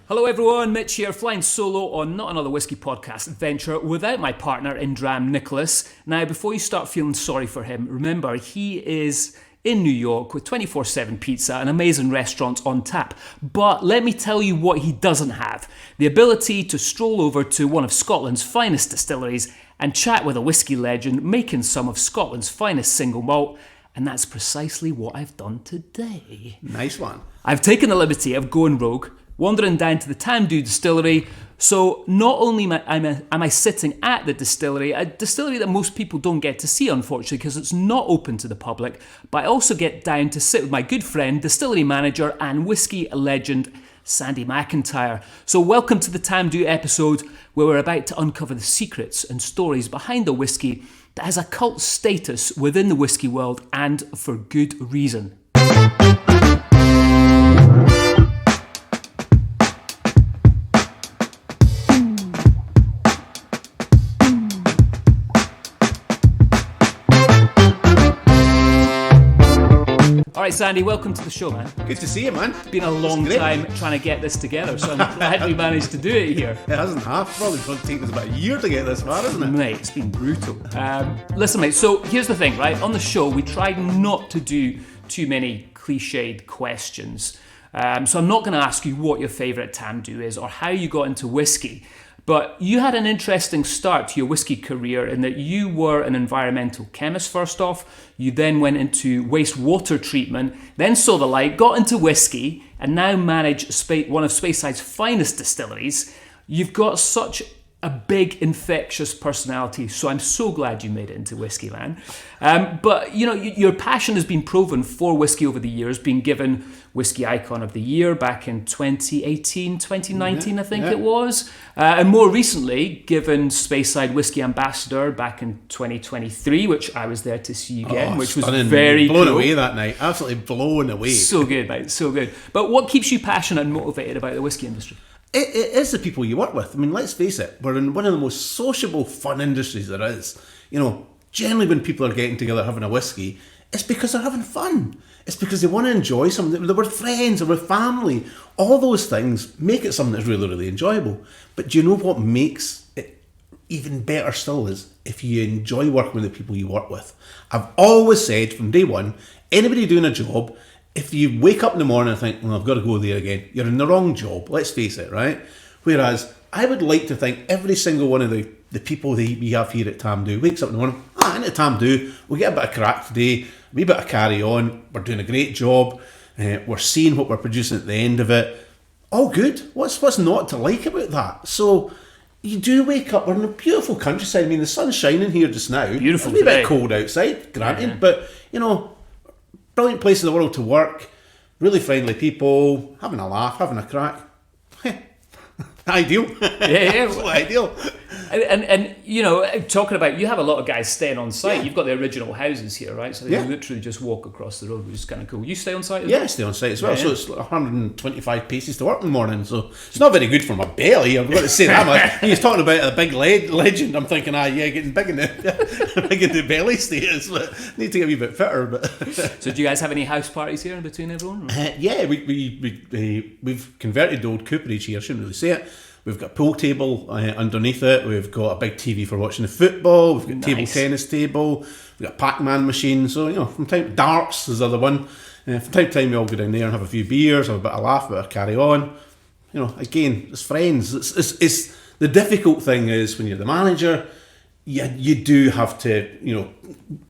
Hello everyone, Mitch here, flying solo on not another whiskey podcast venture without my partner in Dram, Nicholas. Now, before you start feeling sorry for him, remember he is in New York with 24/7 pizza and amazing restaurants on tap. But let me tell you what he doesn't have. The ability to stroll over to one of Scotland's finest distilleries and chat with a whiskey legend making some of Scotland's finest single malt. And that's precisely what I've done today. Nice one. I've taken the liberty of going rogue, wandering down to the Tamdhu Distillery. So not only am I sitting at the distillery, a distillery that most people don't get to see, unfortunately, because it's not open to the public, but I also get down to sit with my good friend, distillery manager and whiskey legend, Sandy Mcintyre. So welcome to the Tamdhu episode, where we're about to uncover the secrets and stories behind a whiskey that has a cult status within the whiskey world, and for good reason. Alright Sandy, welcome to the show, man. Good to see you, man. It's been a long time trying to get this together, so I'm glad we managed to do it here. It hasn't half. Probably taken us about a year to get this far, hasn't it? Mate, it's been brutal. Listen, mate, so here's the thing, right? On the show, we tried not to do too many cliched questions. So I'm not going to ask you what your favourite Tamdhu is or how you got into whiskey. But you had an interesting start to your whiskey career in that you were an environmental chemist first off, you then went into wastewater treatment, then saw the light, got into whiskey, and now manage one of Spaceside's finest distilleries. You've got such a big, infectious personality, so I'm so glad you made it into whiskey land. But, you know, your passion has been proven for whiskey over the years, being given Whiskey Icon of the Year back in 2018, 2019, I think it was. And more recently, given Speyside Whiskey Ambassador back in 2023, which I was there to see again, which was very blown cool. away that night. Absolutely blown away. So good, mate, so good. But what keeps you passionate and motivated about the whiskey industry? It is the people you work with. I mean, let's face it, we're in one of the most sociable, fun industries there is. You know, generally when people are getting together having a whiskey, it's because they're having fun. It's because they want to enjoy something. They're with friends or with family. All those things make it something that's really, really enjoyable. But do you know what makes it even better still is if you enjoy working with the people you work with. I've always said from day one, anybody doing a job, if you wake up in the morning and think, well, I've got to go there again, you're in the wrong job, let's face it, right? Whereas I would like to think every single one of the people that we have here at Tamdhu wakes up in the morning, into Tamdhu, we'll get a bit of crack today, a wee bit of carry on, we're doing a great job, we're seeing what we're producing at the end of it. All good. What's not to like about that? So you do wake up, we're in a beautiful countryside. I mean, the sun's shining here just now. Beautiful It's a wee today. bit cold outside, granted, but, you know, brilliant place in the world to work, really friendly people, having a laugh, having a crack. Ideal. Yeah. Ideal. And you know, talking about, you have a lot of guys staying on site. You've got the original houses here, right? So they literally just walk across the road, which is kind of cool. You stay on site as well? Yeah, I stay on site as well. So it's 125 paces to work in the morning. So it's not very good for my belly, I've got to say that much. And he's talking about a big legend. I'm thinking, getting big in the belly status, but need to get a wee bit fitter. But So do you guys have any house parties here in between everyone? we've converted the old cooperage here. I shouldn't really say it. We've got a pool table underneath it. We've got a big TV for watching the football. We've got a table tennis table. We've got a Pac-Man machine. So, you know, from time darts is the other one. From time to time, we all go down there and have a few beers, have a bit of laugh, a bit of carry on. You know, again, it's friends. It's the difficult thing is when you're the manager, you do have to, you know,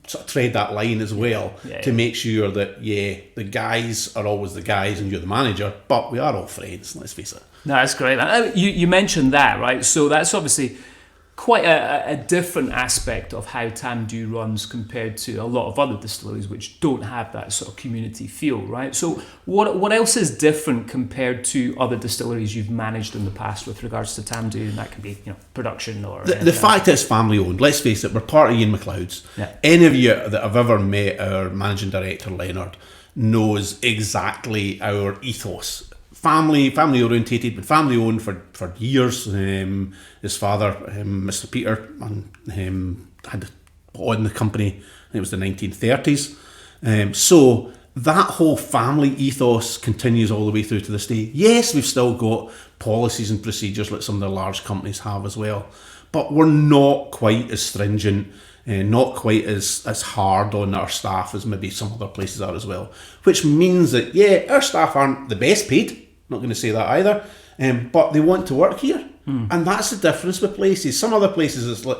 sort of tread that line as well to make sure that, the guys are always the guys and you're the manager, but we are all friends, let's face it. No, that's great. You mentioned that, right? So that's obviously quite a different aspect of how Tamdhu runs compared to a lot of other distilleries which don't have that sort of community feel, right? So what else is different compared to other distilleries you've managed in the past with regards to Tamdhu? And that can be, you know, production or... The fact it's family owned, let's face it, we're part of Ian McLeod's. Yeah. Any of you that have ever met our managing director, Leonard, knows exactly our ethos. Family orientated, but family owned for years. His father, Mr. Peter, had on the company. I think it was the 1930s. So that whole family ethos continues all the way through to this day. Yes, we've still got policies and procedures like some of the large companies have as well, but we're not quite as stringent, not quite as hard on our staff as maybe some other places are as well. Which means that, yeah, our staff aren't the best paid, not going to say that either, but they want to work here. And that's the difference with places. Some other places it's like,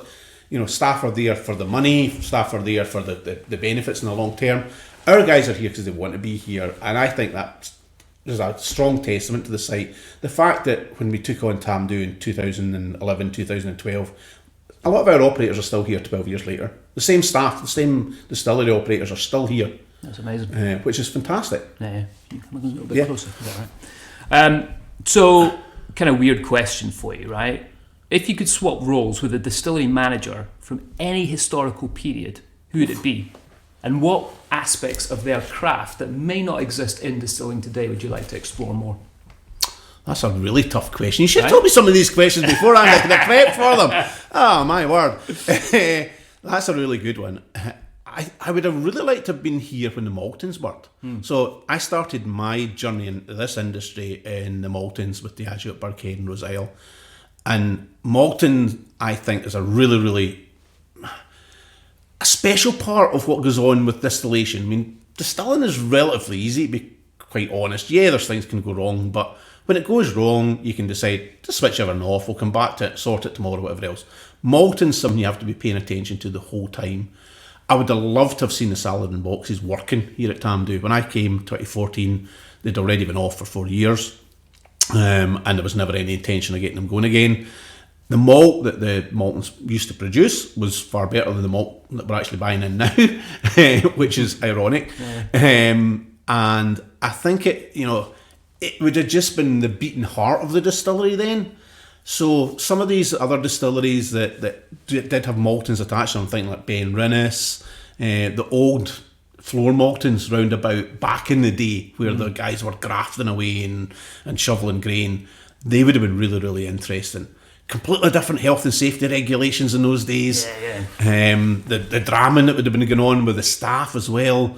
staff are there for the money, staff are there for the benefits in the long term. Our guys are here because they want to be here, and I think that is a strong testament to the site. The fact that when we took on Tamdhu in 2011, 2012, a lot of our operators are still here 12 years later. The same staff, the same distillery operators are still here. That's amazing. Which is fantastic. Yeah. You can look a little bit closer. Is that right? So, kind of weird question for you, right? If you could swap roles with a distillery manager from any historical period, who would it be? And what aspects of their craft that may not exist in distilling today would you like to explore more? That's a really tough question. You should have told me some of these questions before I could have prepped for them. Oh, my word. That's a really good one. I would have really liked to have been here when the Maltons worked. So I started my journey into this industry in the Maltons with Diageo at Burkhead and Roselle. And Malton, I think, is a really, really a special part of what goes on with distillation. I mean, distilling is relatively easy, to be quite honest. Yeah, there's things can go wrong, but when it goes wrong, you can decide to switch everything off. We'll come back to it, sort it tomorrow, whatever else. Malton's something you have to be paying attention to the whole time. I would have loved to have seen the salad in boxes working here at Tamdhu. When I came 2014, they'd already been off for 4 years, and there was never any intention of getting them going again. The malt that the Maltons used to produce was far better than the malt that we're actually buying in now, which is ironic. And I think it would have just been the beating heart of the distillery then. So some of these other distilleries that did have Maltons attached to them, things like Ben Rinnes, the old floor Maltons roundabout back in the day where the guys were grafting away and shoveling grain, they would have been really, really interesting. Completely different health and safety regulations in those days. The drama that would have been going on with the staff as well.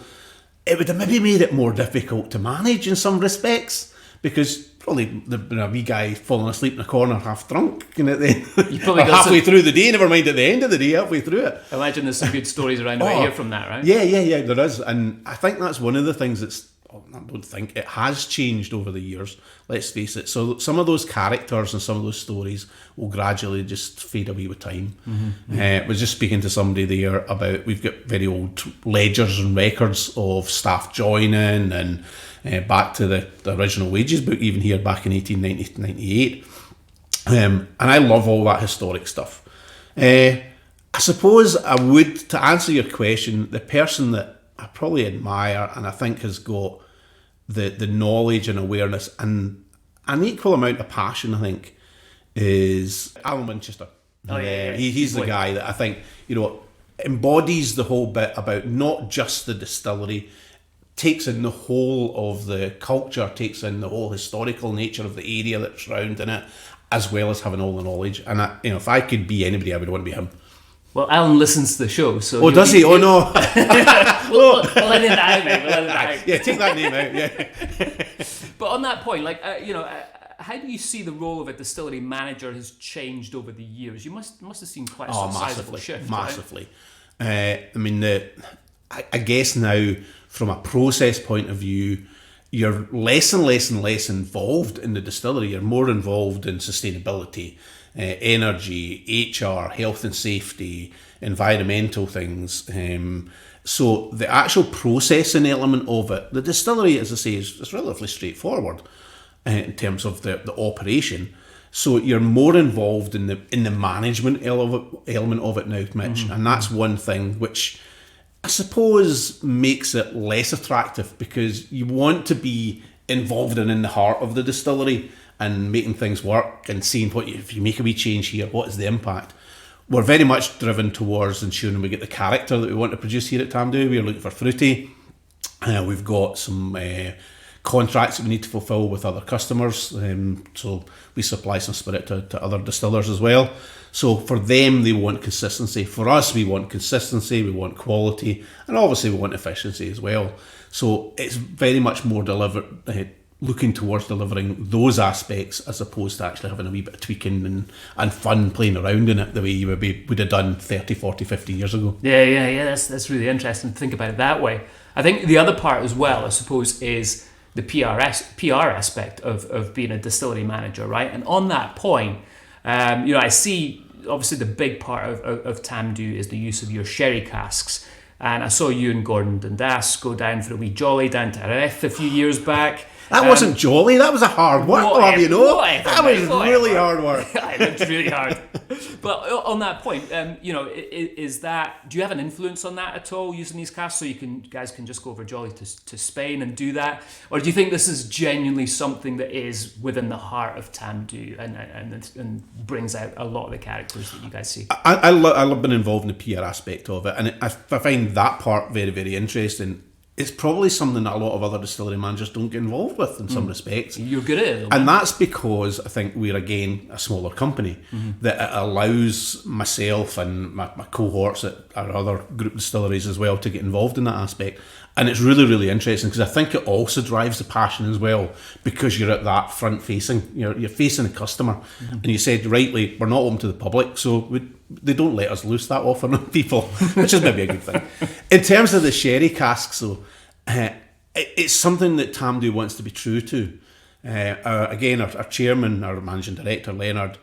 It would have maybe made it more difficult to manage in some respects, because probably the wee guy falling asleep in a corner half drunk, you probably halfway through the day, never mind at the end of the day, halfway through it. I imagine there's some good stories around about here from that, right? Yeah, there is. And I think that's one of the things I don't think it has changed over the years, let's face it. So some of those characters and some of those stories will gradually just fade away with time. I was just speaking to somebody there about, we've got very old ledgers and records of staff joining and back to the original wages book, even here back in 1890 to 98. And I love all that historic stuff. I suppose I would, to answer your question, the person that I probably admire and I think has got the knowledge and awareness and an equal amount of passion, I think, is Alan Winchester. He's the guy that I think, embodies the whole bit about not just the distillery, takes in the whole of the culture, takes in the whole historical nature of the area that's surrounding it, as well as having all the knowledge. And if I could be anybody, I would want to be him. Well, Alan listens to the show, so... Oh, does he? Oh, no. we'll let it out, mate. We'll let it out. Yeah, take that name out, yeah. But on that point, how do you see the role of a distillery manager has changed over the years? You must have seen quite a sizable shift. Massively. Right? I guess now, from a process point of view, you're less and less and less involved in the distillery. You're more involved in sustainability, energy, HR, health and safety, environmental things. So the actual processing element of it, the distillery, as I say, is relatively straightforward in terms of the operation. So you're more involved in the management element of it now, Mitch, and that's one thing which I suppose makes it less attractive, because you want to be involved in the heart of the distillery and making things work and seeing if you make a wee change here, what is the impact? We're very much driven towards ensuring we get the character that we want to produce here at Tamdhu. We're looking for fruity. We've got some contracts that we need to fulfil with other customers. So we supply some spirit to other distillers as well. So for them, they want consistency. For us, we want consistency, we want quality, and obviously we want efficiency as well. So it's very much more looking towards delivering those aspects as opposed to actually having a wee bit of tweaking and fun playing around in it the way you would have done 30, 40, 50 years ago. Yeah. That's really interesting to think about it that way. I think the other part as well, I suppose, is the PR aspect of being a distillery manager, right? And on that point, I see obviously the big part of Tamdhu is the use of your sherry casks. And I saw you and Gordon Dundas go down for a wee jolly down to Erith a few years back. That wasn't jolly, that was a hard work, that was really hard work. I looked really hard. But on that point, is that, do you have an influence on that at all, using these casks, so guys can just go over jolly to Spain and do that? Or do you think this is genuinely something that is within the heart of Tamdhu and brings out a lot of the characters that you guys see? I love being involved in the PR aspect of it, and I find that part very, very interesting. It's probably something that a lot of other distillery managers don't get involved with in some respects. You're good at it, and that's because I think we're, again, a smaller company, that it allows myself and my cohorts at our other group distilleries as well to get involved in that aspect. And it's really, really interesting because I think it also drives the passion as well, because you're at that front facing, you're facing the customer. And you said rightly, we're not open to the public, so they don't let us loose that often on people, which is maybe a good thing. In terms of the sherry casks, though, it's something that Tamdhu wants to be true to. Again, our chairman, our managing director, Leonard,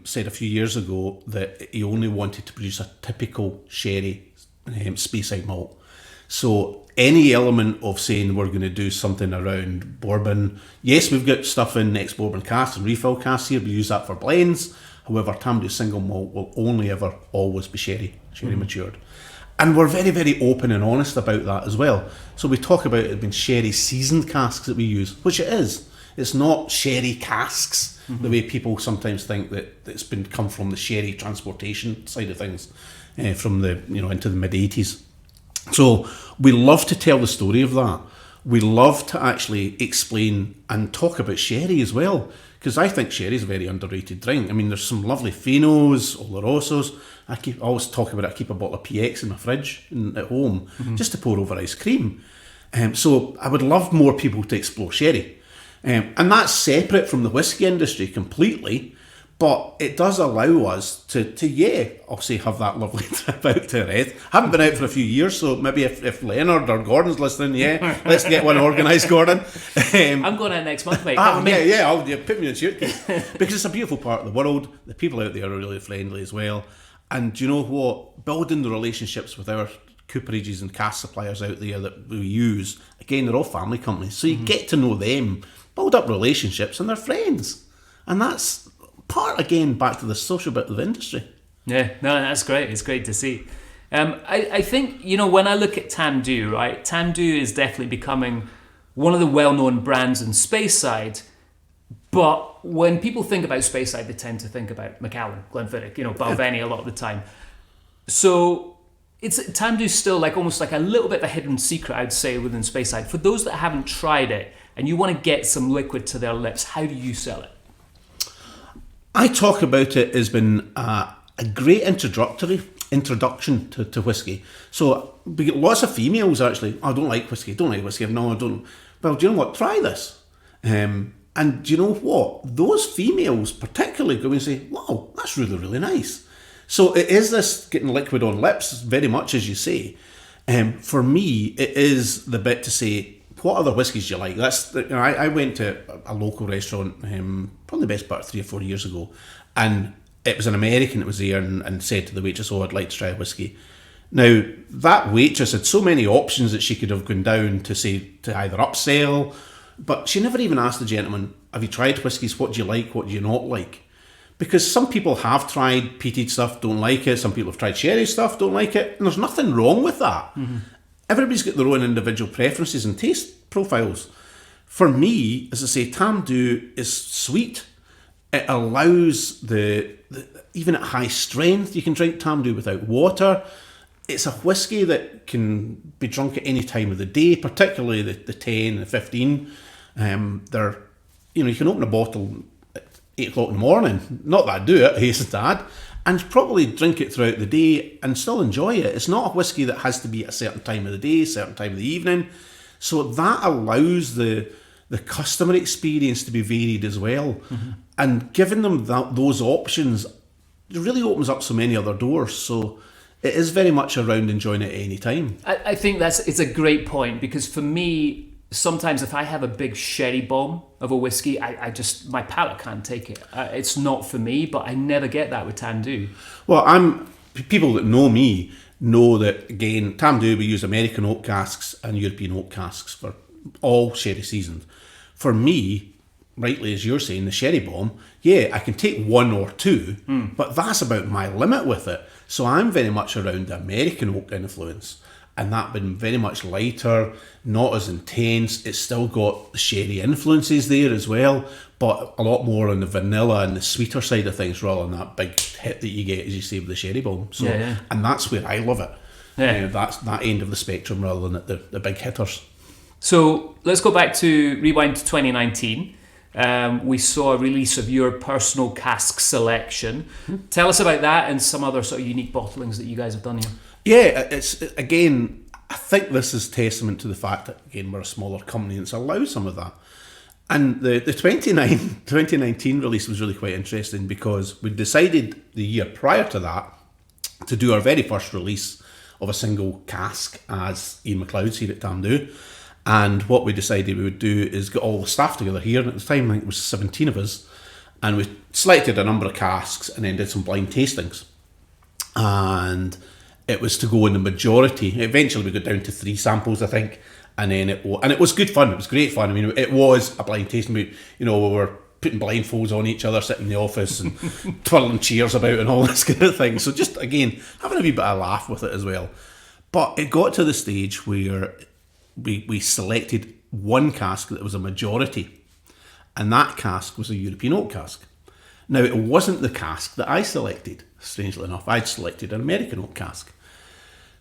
said a few years ago that he only wanted to produce a typical sherry Speyside malt. So any element of saying we're going to do something around bourbon, yes, we've got stuff in ex-bourbon casks and refill casks here, we use that for blends. However, Tamdhu single malt will only ever always be sherry matured. And we're very, very open and honest about that as well. So we talk about it being sherry seasoned casks that we use, which it is. It's not sherry casks, the way people sometimes think that it's been come from the sherry transportation side of things, from the into the mid-80s. So we love to tell the story of that. We love to actually explain and talk about sherry as well, because I think sherry is a very underrated drink. I mean, there's some lovely Finos, Olorosos. I always talk about it. I keep a bottle of PX in my fridge at home just to pour over ice cream. So I would love more people to explore sherry. And that's separate from the whiskey industry completely, but it does allow us to obviously have that lovely trip out to Erith. Haven't been out for a few years, so maybe if Leonard or Gordon's listening, let's get one organised, Gordon. I'm going out next month, mate. I'll put me in the suitcase. Because it's a beautiful part of the world. The people out there are really friendly as well. And do you know what? Building the relationships with our cooperages and cask suppliers out there that we use, again, they're all family companies, so you get to know them, build up relationships, and they're friends. And that's part, again, back to the social bit of the industry. Yeah, no, that's great. It's great to see. I think, when I look at Tamdhu, right, Tamdhu is definitely becoming one of the well-known brands in Speyside. But when people think about Speyside, they tend to think about Macallan, Glenfiddich, Balvenie a lot of the time. So Tamdhu's still almost like a little bit of a hidden secret, I'd say, within Speyside. For those that haven't tried it and you want to get some liquid to their lips, how do you sell it? I talk about it as being a great introduction to whiskey. So we get lots of females actually, I don't like whiskey, no, I don't. Well, do you know what, try this. And do you know what? Those females particularly go and say, wow, that's really, really nice. So it is this getting liquid on lips, very much as you say. For me, it is the bit to say, what other whiskies do you like? I went to a local restaurant, probably the best part of 3 or 4 years ago, and it was an American that was there and said to the waitress, I'd like to try a whiskey. Now, that waitress had so many options that she could have gone down to either upsell, but she never even asked the gentleman, have you tried whiskies? What do you like? What do you not like? Because some people have tried peated stuff, don't like it. Some people have tried sherry stuff, don't like it. And there's nothing wrong with that. Everybody's got their own individual preferences and taste profiles. For me, as I say, Tamdhu is sweet. It allows even at high strength, you can drink Tamdhu without water. It's a whiskey that can be drunk at any time of the day, particularly the 10, the 15. They're, you can open a bottle at 8 o'clock in the morning. Not that I do it, hasten to add, and probably drink it throughout the day and still enjoy it. It's not a whiskey that has to be at a certain time of the day, certain time of the evening. So that allows the customer experience to be varied as well. And giving them those options, it really opens up so many other doors. So it is very much around enjoying it at any time. I think it's a great point, because for me, sometimes if I have a big sherry bomb of a whiskey, I just, my palate can't take it. It's not for me, but I never get that with Tamdhu. Well, people that know me know that, again, Tamdhu, we use American oak casks and European oak casks for all sherry seasons. For me, rightly as you're saying, the sherry bomb, I can take 1 or 2, but that's about my limit with it. So I'm very much around the American oak influence, and that been very much lighter, not as intense. It's still got the sherry influences there as well, but a lot more on the vanilla and the sweeter side of things, rather than that big hit that you get, as you say, with the sherry bomb. So, and that's where I love it. That's that end of the spectrum rather than at the big hitters. So let's go back to rewind to 2019. We saw a release of your personal cask selection. Tell us about that and some other sort of unique bottlings that you guys have done here. It's again, I think this is testament to the fact that, again, we're a smaller company and it's allowed some of that. And the 2019 release was really quite interesting, because we decided the year prior to that to do our very first release of a single cask as Ian McLeod's here at Tamdhu. And what we decided we would do is get all the staff together here, and at the time I think it was 17 of us, and we selected a number of casks and then did some blind tastings. And it was to go in the majority. Eventually we got down to 3 samples, I think, and then it was good fun. It was great fun. I mean, it was a blind tasting. We were putting blindfolds on each other, sitting in the office and twirling chairs about and all this kind of thing. So just, again, having a wee bit of a laugh with it as well. But it got to the stage where we selected one cask that was a majority, and that cask was a European oak cask. Now, it wasn't the cask that I selected, strangely enough. I'd selected an American oak cask.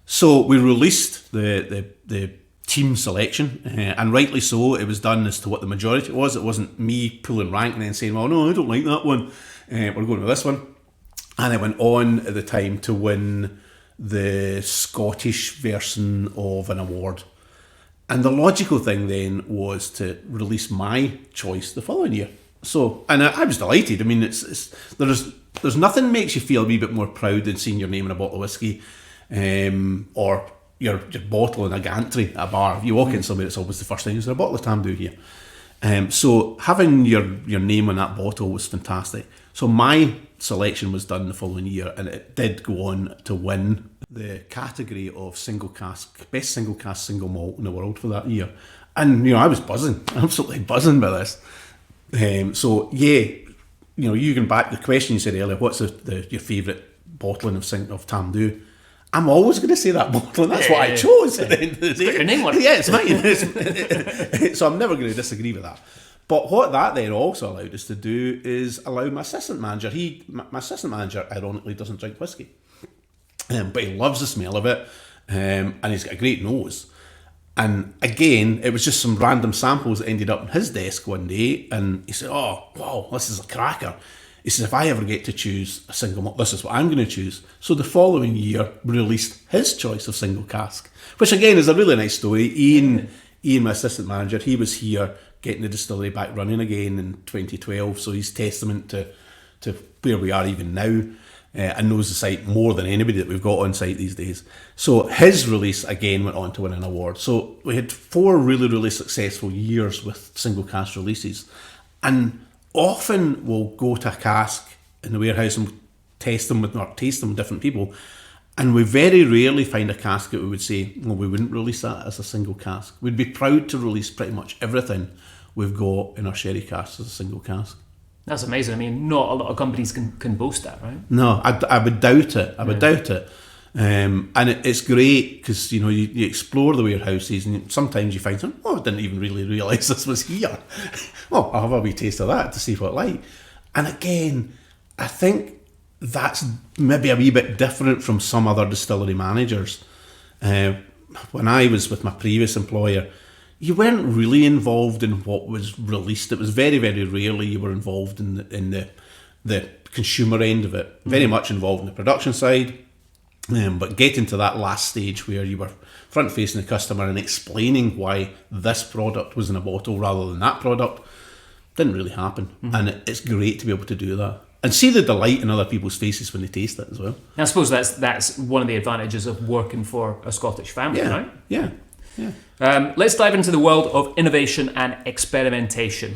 So we released the team selection, and rightly so. It was done as to what the majority was. It wasn't me pulling rank and then saying, well, no, I don't like that one. We're going with this one. And I went on at the time to win the Scottish version of an award. And the logical thing then was to release my choice the following year. So, and I was delighted. I mean, there's nothing makes you feel a wee bit more proud than seeing your name in a bottle of whiskey, or your bottle in a gantry at a bar. If you walk in somewhere, it's always the first thing, is there a bottle of Tamdhu here? So having your name on that bottle was fantastic. So my selection was done the following year, and it did go on to win the category of single cask, best single cask single malt in the world for that year. And I was buzzing, absolutely buzzing by this. So you can back the question you said earlier, what's your favourite bottling of Tamdhu? I'm always going to say that bottle, and that's what I chose at the end of the day. Put your name on it. Yeah, it's mine. So I'm never going to disagree with that. But what that then also allowed us to do is allow my assistant manager. My assistant manager, ironically, doesn't drink whiskey, but he loves the smell of it, and he's got a great nose. And again, it was just some random samples that ended up on his desk one day, and he said, "Oh, wow, this is a cracker." He says, "If I ever get to choose a single malt, this is what I'm going to choose." So the following year, we released his choice of single cask, which again is a really nice story. Ian, my assistant manager, he was here getting the distillery back running again in 2012, so he's testament to where we are even now, and knows the site more than anybody that we've got on site these days. So his release again went on to win an award. So we had 4 really, really successful years with single cask releases, and often we'll go to a cask in the warehouse and taste them with different people, and we very rarely find a cask that we would say, well, we wouldn't release that as a single cask. We'd be proud to release pretty much everything we've got in our sherry casks as a single cask. That's amazing. I mean, not a lot of companies can boast that, right? No, I would doubt it. I would doubt it. And it's great because you explore the warehouses, and sometimes you find something, I didn't even really realise this was here. Well, I'll have a wee taste of that to see what it's like. And again, I think that's maybe a wee bit different from some other distillery managers. When I was with my previous employer, you weren't really involved in what was released. It was very, very rarely you were involved in the consumer end of it. Very much involved in the production side, but getting to that last stage where you were front facing the customer and explaining why this product was in a bottle rather than that product didn't really happen. And it's great to be able to do that and see the delight in other people's faces when they taste it as well. I suppose that's one of the advantages of working for a Scottish family, right? Yeah. Let's dive into the world of innovation and experimentation.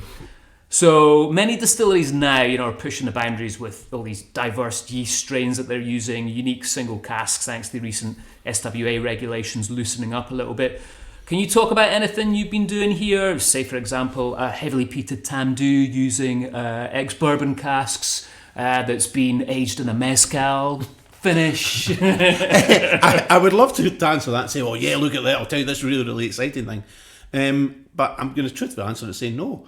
So many distilleries now, are pushing the boundaries with all these diverse yeast strains that they're using, unique single casks, thanks to the recent SWA regulations loosening up a little bit. Can you talk about anything you've been doing here? Say, for example, a heavily peated Tamdhu using ex-bourbon casks that's been aged in a mezcal finish. I would love to answer that and say, oh yeah, look at that, I'll tell you this really, really exciting thing. But I'm going to truthfully answer and say no.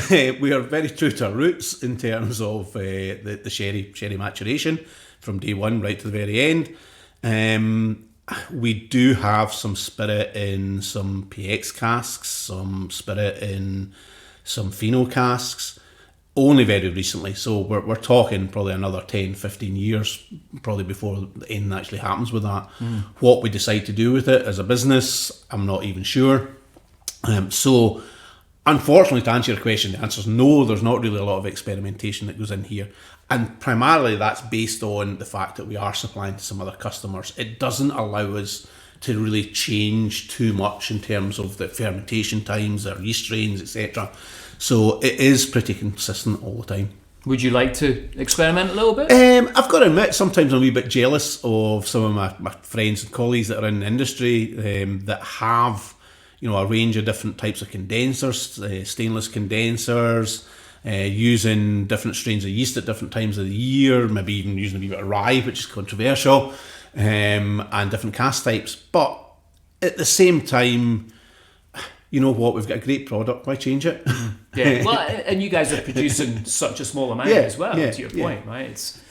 We are very true to our roots in terms of the sherry maturation from day one right to the very end. We do have some spirit in some PX casks, some spirit in some pheno casks, only very recently. So we're talking probably another 10, 15 years probably before anything actually happens with that. What we decide to do with it as a business, I'm not even sure. So unfortunately, to answer your question, the answer is no, there's not really a lot of experimentation that goes in here. And primarily that's based on the fact that we are supplying to some other customers. It doesn't allow us to really change too much in terms of the fermentation times, their yeast strains, etc. So it is pretty consistent all the time. Would you like to experiment a little bit? I've got to admit, sometimes I'm a wee bit jealous of some of my friends and colleagues that are in the industry that have a range of different types of condensers, stainless condensers, using different strains of yeast at different times of the year, maybe even using a wee bit of rye, which is controversial, and different cask types. But at the same time, you know what, we've got a great product, why change it? Yeah, well, and you guys are producing such a small amount as well, to your point, right? It's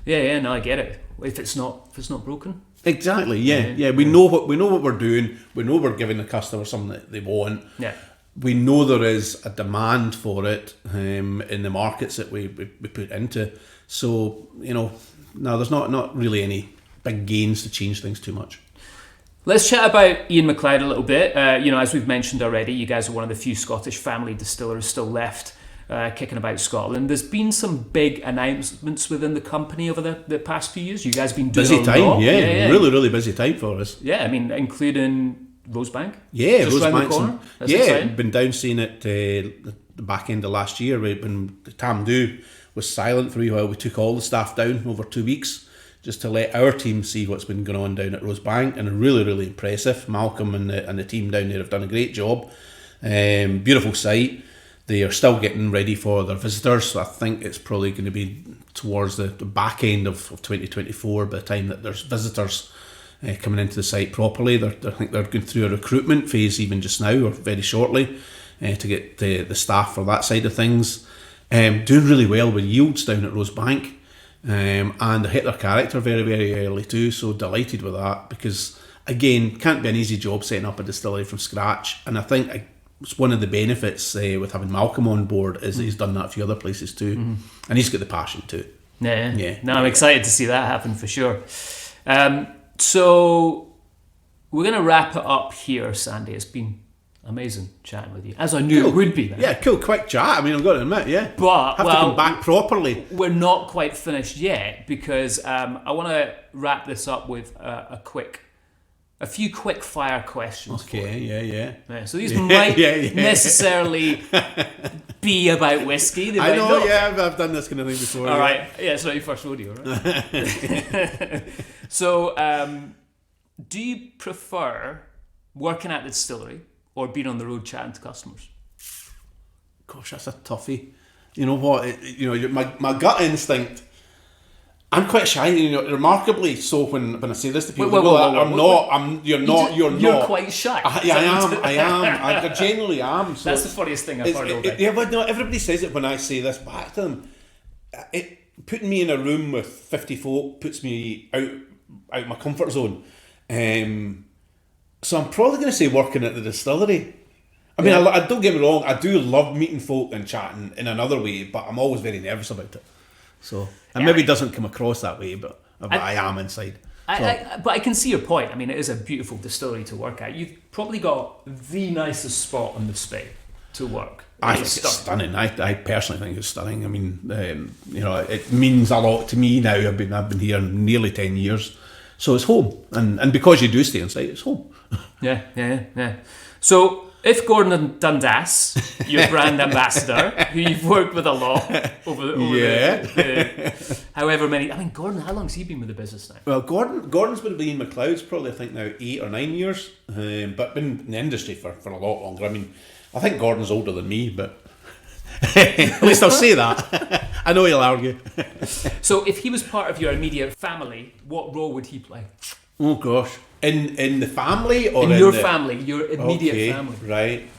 no, I get it. If it's not broken. Exactly, yeah. We know what we're doing. We know we're giving the customer something that they want. Yeah. We know there is a demand for it in the markets that we put into. So, no, there's not really any big gains to change things too much. Let's chat about Ian McLeod a little bit. As we've mentioned already, you guys are one of the few Scottish family distillers still left kicking about Scotland. There's been some big announcements within the company over the past few years. You guys been doing busy a time, lot. Yeah, really, really busy time for us. Yeah, I mean, including Rosebank. Yeah, just around the corner. That's exciting. Been down seeing it the back end of last year when the Tamdhu was silent for a while. We took all the staff down over 2 weeks just to let our team see what's been going on down at Rosebank, and really, really impressive. Malcolm and the team down there have done a great job. Beautiful site. They are still getting ready for their visitors, so I think it's probably going to be towards the back end of 2024 by the time that there's visitors coming into the site properly. I think they're going through a recruitment phase even just now, or very shortly, to get the staff for that side of things. Doing really well with yields down at Rosebank, and they hit their character very, very early too, so delighted with that, because again, can't be an easy job setting up a distillery from scratch, and I think it's one of the benefits with having Malcolm on board is that he's done that a few other places too, and he's got the passion too. Yeah. No, I'm excited to see that happen for sure. So we're going to wrap it up here, Sandy. It's been amazing chatting with you, as I knew it would be. Man. Yeah, cool, quick chat. I mean, I've got to admit, yeah. But have to come back properly. We're not quite finished yet, because I want to wrap this up with a few quick fire questions. Okay, yeah. So these might necessarily be about whiskey. They I know, not. yeah, I've done this kind of thing before. All right, it's not your first rodeo, right? So, do you prefer working at the distillery or being on the road chatting to customers? Gosh, that's a toughie. You know what? My gut instinct. I'm quite shy, remarkably so when I say this to people. You're quite shy. I am. I genuinely am. So that's the funniest thing I've heard all day. Yeah, but no, everybody says it when I say this back to them. Putting me in a room with 50 folk puts me out my comfort zone. So I'm probably going to say working at the distillery. I mean, I don't get me wrong, I do love meeting folk and chatting in another way, but I'm always very nervous about it. So, and maybe it doesn't come across that way, but I am inside. But I can see your point. I mean, it is a beautiful distillery to work at. You've probably got the nicest spot on the Spey to work. It's stunning. I personally think it's stunning. I mean, it means a lot to me now. I've been here nearly 10 years, so it's home. And because you do stay inside, it's home. Yeah. So, if Gordon Dundas, your brand ambassador, who you've worked with a lot over the however many... I mean, Gordon, how long has he been with the business now? Well, Gordon's been with Ian McLeod's probably, I think, now 8 or 9 years, but been in the industry for a lot longer. I mean, I think Gordon's older than me, but at least I'll say that. I know he'll argue. So, if he was part of your immediate family, what role would he play? Oh, gosh. In the family or in your family, your immediate family? Right.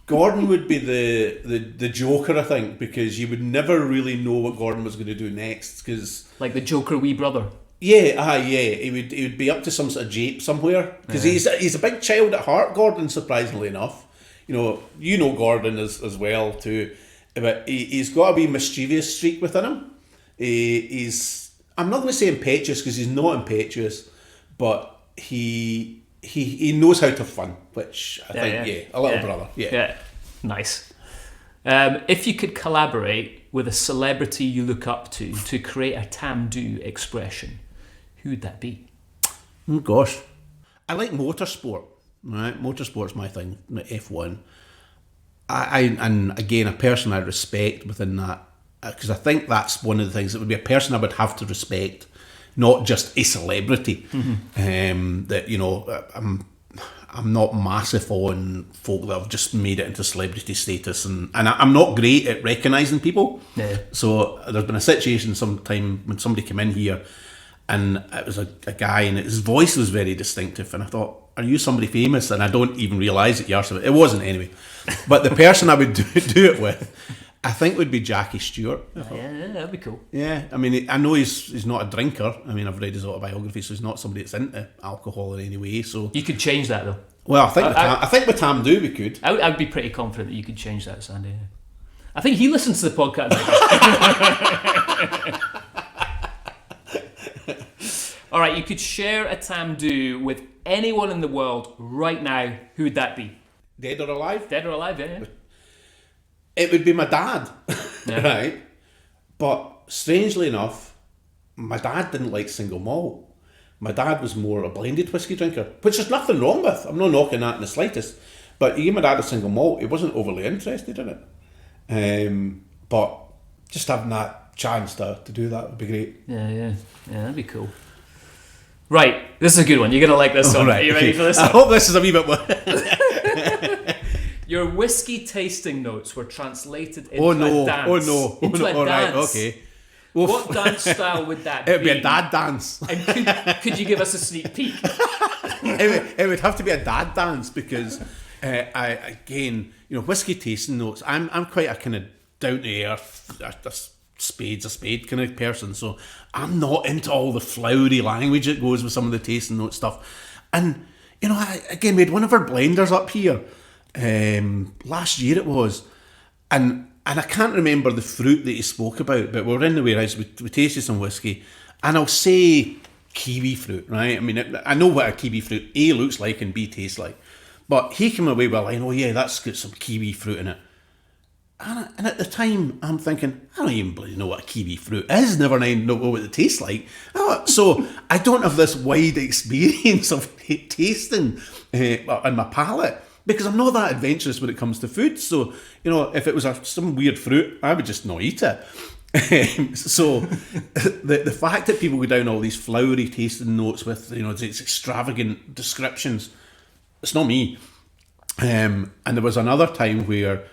Gordon would be the Joker, I think, because you would never really know what Gordon was going to do next. Cause, like the Joker wee brother? Yeah. He would be up to some sort of jape somewhere. Because he's a big child at heart, Gordon, surprisingly enough. You know Gordon as well too. But he's got a wee mischievous streak within him. I'm not going to say impetuous because he's not impetuous, but he knows how to have fun, which I think, a little brother. Yeah. Nice. If you could collaborate with a celebrity you look up to create a Tamdhu expression, who would that be? Oh, gosh. I like motorsport, right? Motorsport's my thing, F1. And again, a person I respect within that, because I think that's one of the things that would be a person I would have to respect, not just a celebrity. That I'm not massive on folk that have just made it into celebrity status, and I'm not great at recognising people. Yeah. So there's been a situation sometime when somebody came in here, and it was a guy, and his voice was very distinctive, and I thought, are you somebody famous? And I don't even realise it. It wasn't anyway. But the person I would do it with, I think, would be Jackie Stewart. Yeah, that'd be cool. Yeah, I mean, I know he's not a drinker. I mean, I've read his autobiography, so he's not somebody that's into alcohol in any way. So you could change that though. Well, I think with Tamdhu we could. I'd be pretty confident that you could change that, Sandy. I think he listens to the podcast. All right, you could share a Tamdhu with anyone in the world right now. Who would that be? Dead or alive? Dead or alive, yeah. It would be my dad, right? But strangely enough, my dad didn't like single malt. My dad was more a blended whiskey drinker, which there's nothing wrong with. I'm not knocking that in the slightest. But he gave my dad a single malt. He wasn't overly interested in it. But just having that chance to do that would be great. Yeah, that'd be cool. Right, this is a good one. You're going to like this one. Right, Are you ready for this I one? hope this is a wee bit more. Your whiskey tasting notes were translated into a dance. All right, okay. Well, what dance style would that be? It would be a dad dance. And could you give us a sneak peek? It would have to be a dad dance because, whiskey tasting notes. I'm quite a kind of down to earth, a spade's a spade kind of person. So I'm not into all the flowery language that goes with some of the tasting note stuff. And we had one of our blenders up here. Last year it was, and I can't remember the fruit that he spoke about, but we were in the warehouse, we tasted some whiskey, and I'll say kiwi fruit, right? I mean, I know what a kiwi fruit A looks like and B tastes like, but he came away with a line, oh yeah, that's got some kiwi fruit in it. And at the time, I'm thinking, I don't even bloody know what a kiwi fruit is, never mind know what it tastes like. So I don't have this wide experience of tasting on my palate, because I'm not that adventurous when it comes to food. So, if it was some weird fruit, I would just not eat it. So the fact that people go down all these flowery tasting notes with, these extravagant descriptions, it's not me. And there was another time where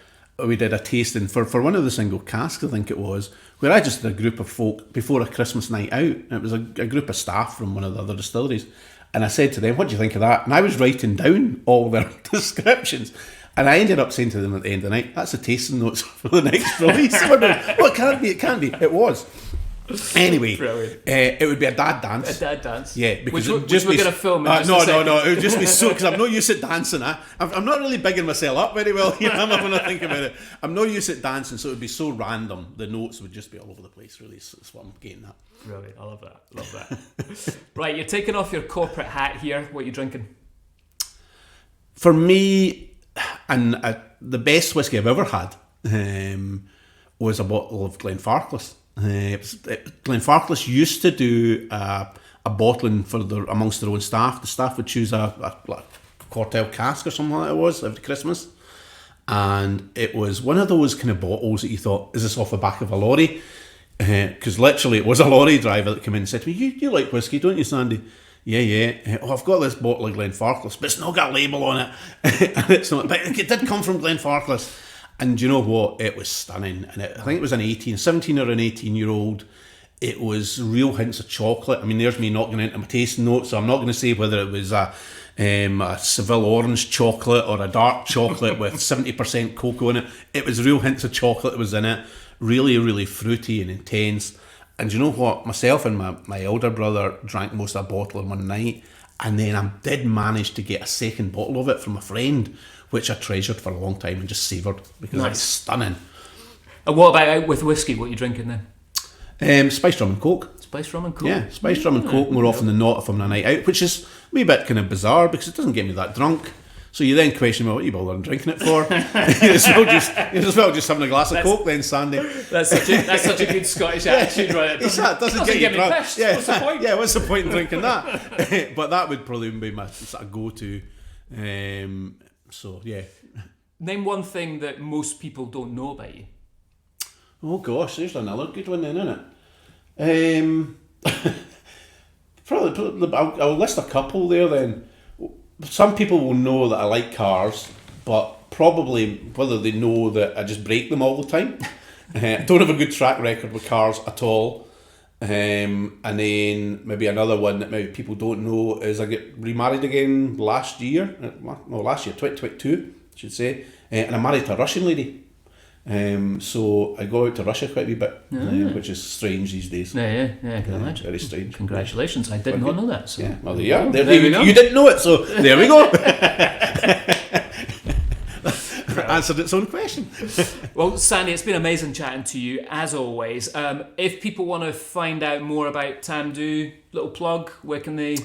we did a tasting for one of the single casks, I think it was, where I just did a group of folk before a Christmas night out. It was a group of staff from one of the other distilleries. And I said to them, what do you think of that? And I was writing down all their descriptions. And I ended up saying to them at the end of the night, that's the tasting notes for the next release. Well, it can't be. It was. Anyway, Brilliant. It would be a dad dance. A dad dance? Yeah, because which we're going to film in just a second. No, it would just be so, because I'm not used to dancing. I'm not really bigging myself up very well, I'm not going to think about it. I'm not used to dancing, so it would be so random. The notes would just be all over the place, really. So that's what I'm getting at. Brilliant, I love that. Right, you're taking off your corporate hat here. What are you drinking? For me, and the best whiskey I've ever had was a bottle of Glenfarclas. Glenfarclas used to do a bottling for amongst their own staff. The staff would choose a quartile cask or something like that it was every Christmas, and it was one of those kind of bottles that you thought, is this off the back of a lorry? Because literally it was a lorry driver that came in and said to me, you like whiskey, don't you, Sandy? Yeah. Oh, I've got this bottle of Glenfarclas, but it's not got a label on it. And it's not, but it did come from Glenfarclas. And do you know what? It was stunning. And I think it was an 17 or an 18-year-old. It was real hints of chocolate. I mean, there's me not going into my tasting notes, so I'm not going to say whether it was a Seville orange chocolate or a dark chocolate with 70% cocoa in it. It was real hints of chocolate that was in it. Really, really fruity and intense. And do you know what? Myself and my elder brother drank most of a bottle in one night. And then I did manage to get a second bottle of it from a friend, which I treasured for a long time and just savoured because Nice. It's stunning. And what about out with whiskey? What are you drinking then? Spiced rum and coke. Spiced rum and coke? Yeah, spiced rum and coke more often than not if I'm on a night out, which is a wee bit kind of bizarre because it doesn't get me that drunk. So you then question, well, what are you bothering drinking it for? You're as well just having a glass of coke then, Sandy. That's such a good Scottish attitude, right? It doesn't get me drunk. pissed. What's the point? Yeah, what's the point in drinking that? But that would probably be my sort of go-to. So, yeah. Name one thing that most people don't know about you. Oh gosh, there's another good one then, isn't it? Probably, I'll list a couple there then. Some people will know that I like cars, but probably whether they know that I just break them all the time. I don't have a good track record with cars at all. And then maybe another one that maybe people don't know is I get remarried again last year, 2022, I should say. And I'm married to a Russian lady. So I go out to Russia quite a wee bit, which is strange these days. Yeah, I can imagine. Very strange. Congratulations, I did not know that. So. Yeah, well, there you are. There we go. You didn't know it, so there we go. Answered its own question. Well, Sandy, it's been amazing chatting to you, as always. If people want to find out more about Tamdhu, little plug, where can they...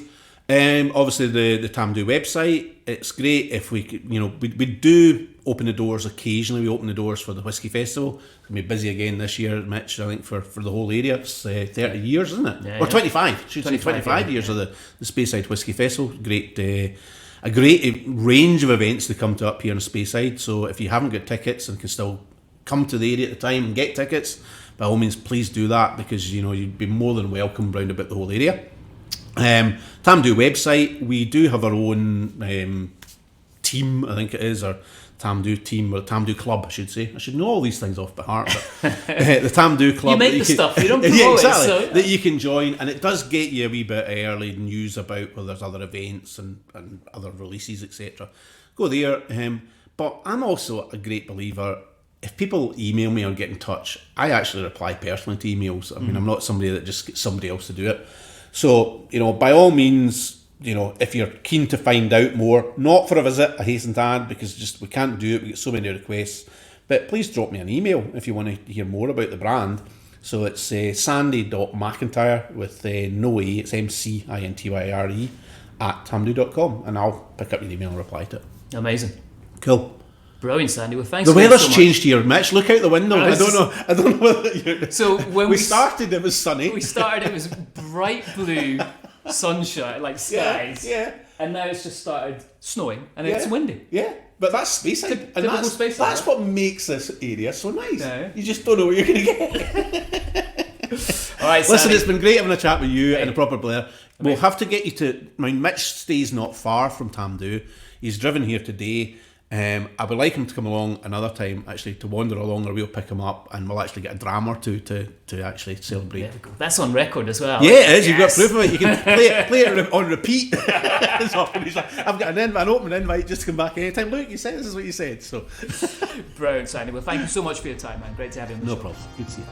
Obviously the Tamdhu website. It's great if we do open the doors occasionally. We open the doors for the Whiskey Festival. It's going to be busy again this year, Mitch, I think for the whole area. It's 30 years, isn't it? Yeah, or 25. Should say 25 years of the Speyside Whiskey Festival. Great, a great range of events to come to up here in Speyside. So if you haven't got tickets and can still come to the area at the time and get tickets, by all means, please do that because you'd be more than welcome round about the whole area. Tamdhu website, we do have our own team, I think it is, or Tamdhu team, or Tamdhu club, I should say. I should know all these things off by heart, but the Tamdhu club. You make the stuff, you don't promote yeah, exactly, it. So. That you can join, and it does get you a wee bit early news about whether there's other events and other releases, etc. Go there, but I'm also a great believer. If people email me or get in touch, I actually reply personally to emails. I mean, I'm not somebody that just gets somebody else to do it. So, by all means, if you're keen to find out more, not for a visit, I hasten to add, because we can't do it, we get so many requests, but please drop me an email if you want to hear more about the brand. So it's sandy.mcintyre with no E, it's MCINTYRE at tamdhu.com, and I'll pick up your email and reply to it. Amazing. Cool. Brilliant, Sandy. Well, thanks. The weather's so much. changed here, Mitch. Look out the window. I don't know whether you're... So when we started, it was sunny. It was bright blue sunshine, like skies. Yeah. And now it's just started snowing, and it's windy. Yeah, but that's Speyside, and that's what makes this area so nice. Yeah. You just don't know what you're going to get. All right, listen, Sandy. it's been great having a chat with you and the proper Blair. We'll have to get you to... Mitch stays not far from Tamdhu. He's driven here today. I would like him to come along another time, actually, to wander along, or we'll pick him up and we'll actually get a dram or two to actually celebrate. There we go. That's on record as well. Yeah, it is. Yes. You've got proof of it. You can play it on repeat. It's often he's like, I've got an open invite just to come back anytime. Look, you said this is what you said. So, brilliant, Sandy. Well, thank you so much for your time, man. Great to have you on the show. No problem. Good to see you.